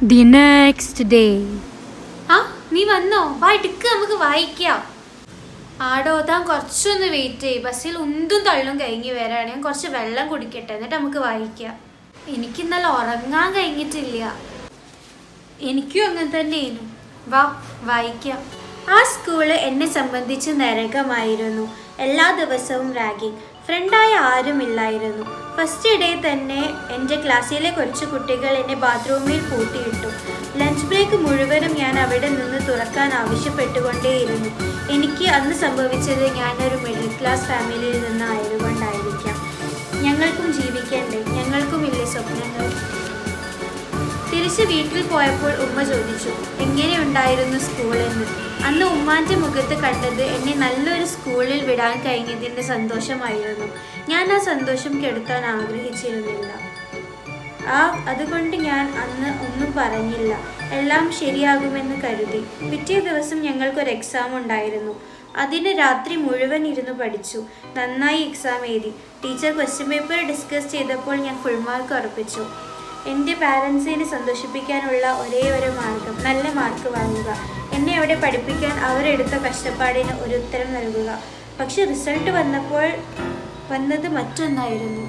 The next day. ആ നീ വന്നോ? വാ എടുക്ക്, നമുക്ക് വായിക്കാം. ആടോ താൻ കുറച്ചൊന്ന് വെയിറ്റ് ചെയ്യ്. ബസ്സിൽ ഉന്തും തള്ളും കഴിഞ്ഞ് വരാണ്. ഞാൻ കുറച്ച് വെള്ളം കുടിക്കട്ടെ, എന്നിട്ട് നമുക്ക് വായിക്കാം. എനിക്ക് ഇന്നലെ ഉറങ്ങാൻ കഴിഞ്ഞിട്ടില്ല. എനിക്കും അങ്ങനെ തന്നെയായിരുന്നു. വാ വായിക്കാം. ആ സ്കൂള് എന്നെ സംബന്ധിച്ച് നരകമായിരുന്നു. എല്ലാ ദിവസവും റാഗിങ്. ഫ്രണ്ടായ ആരുമില്ലായിരുന്നു. ഫസ്റ്റ് ഡേ തന്നെ എൻ്റെ ക്ലാസ്സിലെ കുറച്ച് കുട്ടികൾ എന്നെ ബാത്റൂമിൽ പൂട്ടിയിട്ടു. ലഞ്ച് ബ്രേക്ക് മുഴുവനും ഞാൻ അവിടെ നിന്ന് തുറക്കാൻ ആവശ്യപ്പെട്ടുകൊണ്ടേയിരുന്നു. എനിക്ക് അന്ന് സംഭവിച്ചത് ഞാനൊരു മിഡിൽ ക്ലാസ് ഫാമിലിയിൽ നിന്നായതുകൊണ്ടായിരിക്കാം. ഞങ്ങൾക്കും ജീവിക്കണ്ടേ? ഞങ്ങൾക്കുമില്ലേ സ്വപ്നങ്ങൾ? തിരിച്ച് വീട്ടിൽ പോയപ്പോൾ ഉമ്മ ചോദിച്ചു എങ്ങനെയുണ്ടായിരുന്നു സ്കൂളെന്ന്. അന്ന് ഉമ്മാൻ്റെ മുഖത്ത് കണ്ടത് എന്നെ നല്ലൊരു സ്കൂളിൽ വിടാൻ കഴിഞ്ഞതിൻ്റെ സന്തോഷമായിരുന്നു. ഞാൻ ആ സന്തോഷം കെടുത്താൻ ആഗ്രഹിച്ചിരുന്നില്ല. അതുകൊണ്ട് ഞാൻ അന്ന് ഒന്നും പറഞ്ഞില്ല. എല്ലാം ശരിയാകുമെന്ന് കരുതി. പിറ്റേ ദിവസം ഞങ്ങൾക്കൊരു എക്സാം ഉണ്ടായിരുന്നു. അതിന് രാത്രി മുഴുവൻ ഇരുന്ന് പഠിച്ചു. നന്നായി എക്സാം എഴുതി. ടീച്ചർ ക്വസ്റ്റ്യൻ പേപ്പർ ഡിസ്കസ് ചെയ്തപ്പോൾ ഞാൻ ഫുൾ മാർക്ക് ഉറപ്പിച്ചു. എൻ്റെ പാരൻസിനെ സന്തോഷിപ്പിക്കാനുള്ള ഒരേ ഒരു മാർഗം നല്ല മാർക്ക് വാങ്ങുക. എന്നെ അവിടെ പഠിപ്പിക്കാൻ അവരെടുത്ത കഷ്ടപ്പാടിന് ഒരു ഉത്തരം നൽകുക. പക്ഷെ റിസൾട്ട് വന്നത് മറ്റൊന്നായിരുന്നു.